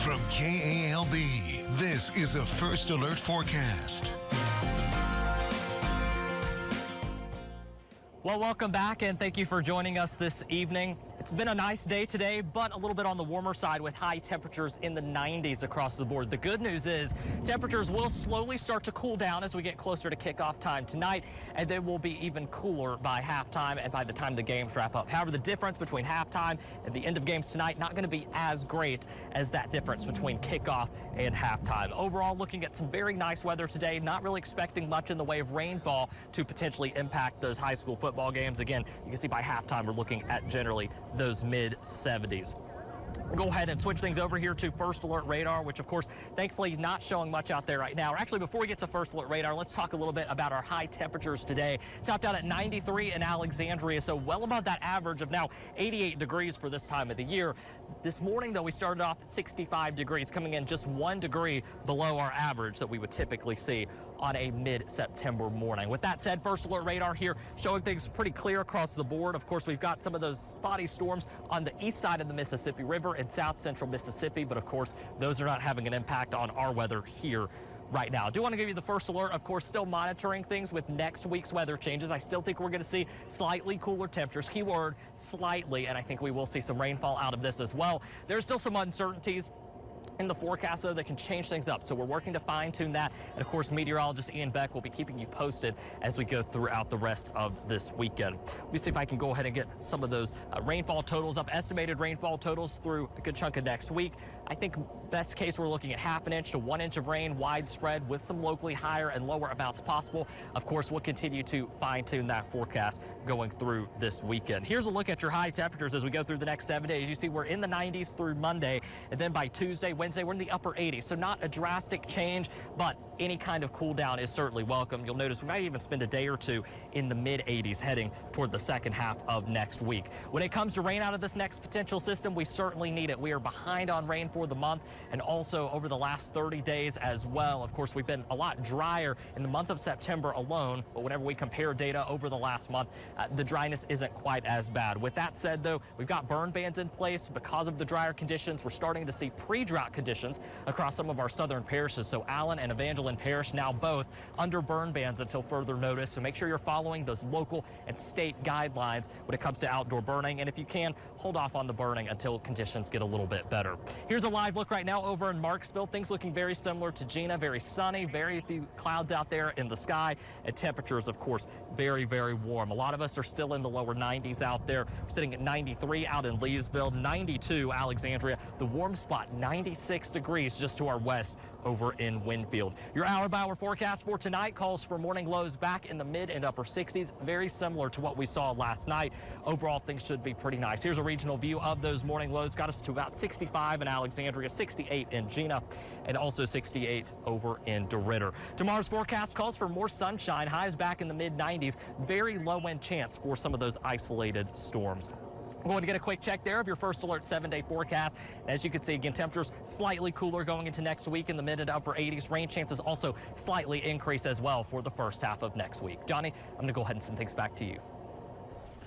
From KALB, this is a First Alert forecast. Well, welcome back and thank you for joining us this evening. It's been a nice day today, but a little bit on the warmer side with high temperatures in the 90s across the board. The good news is temperatures will slowly start to cool down as we get closer to kickoff time tonight, and they will be even cooler by halftime and by the time the games wrap up. However, the difference between halftime and the end of games tonight not going to be as great as that difference between kickoff and halftime. Overall, looking at some very nice weather today, not really expecting much in the way of rainfall to potentially impact those high school football games. Again, you can see by halftime we're looking at generally those mid-70s. We'll go ahead and switch things over here to First Alert Radar, which of course, thankfully not showing much out there right now. Actually, before we get to First Alert Radar, let's talk a little bit about our high temperatures today. Topped out at 93 in Alexandria, so well above that average of now 88 degrees for this time of the year. This morning, though, we started off at 65 degrees, coming in just 1 degree below our average that we would typically see on a mid-September morning. With that said, First Alert Radar here showing things pretty clear across the board. Of course, we've got some of those spotty storms on the east side of the Mississippi River in south central Mississippi, but of course, those are not having an impact on our weather here right now. I do want to give you the first alert. Of course, still monitoring things with next week's weather changes. I still think we're going to see slightly cooler temperatures. Keyword slightly, and I think we will see some rainfall out of this as well. There's still some uncertainties in the forecast, though, that can change things up. So we're working to fine-tune that. And of course, meteorologist Ian Beck will be keeping you posted as we go throughout the rest of this weekend. Let me see if I can go ahead and get some of those rainfall totals up. Estimated rainfall totals through a good chunk of next week. I think best case we're looking at ½ inch to 1 inch of rain widespread with some locally higher and lower amounts possible. Of course, we'll continue to fine-tune that forecast going through this weekend. Here's a look at your high temperatures as we go through the next 7 days. You see we're in the 90s through Monday, and then by Tuesday, Wednesday, we're in the upper 80s. So not a drastic change, but any kind of cool down is certainly welcome. You'll notice we might even spend a day or two in the mid 80s heading toward the second half of next week. When it comes to rain out of this next potential system, we certainly need it. We are behind on rain for the month and also over the last 30 days as well. Of course, we've been a lot drier in the month of September alone, but whenever we compare data over the last month, the dryness isn't quite as bad. With that said, though, we've got burn bans in place because of the drier conditions. We're starting to see pre-drought conditions across some of our southern parishes. So Allen and Evangeline Parish now both under burn bans until further notice. So make sure you're following those local and state guidelines when it comes to outdoor burning. And if you can, hold off on the burning until conditions get a little bit better. Here's a live look right now over in Marksville. Things looking very similar to Gina, very sunny, very few clouds out there in the sky, and temperatures, of course, very, very warm. A lot of us are still in the lower 90s out there. We're sitting at 93 out in Leesville, 92 Alexandria, the warm spot 96 degrees just to our west over in Winfield. Your hour-by-hour forecast for tonight calls for morning lows back in the mid and upper 60s, very similar to what we saw last night. Overall, things should be pretty nice. Here's a regional view of those morning lows. Got us to about 65 in Alexandria, 68 in Gina, and also 68 over in DeRidder. Tomorrow's forecast calls for more sunshine, highs back in the mid-90s, very low-end chance for some of those isolated storms. I'm going to get a quick check there of your First Alert 7-day forecast. And as you can see, again, temperatures slightly cooler going into next week in the mid and upper 80s. Rain chances also slightly increase as well for the first half of next week. Johnny, I'm going to go ahead and send things back to you.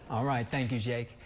All right. Thank you, Jake.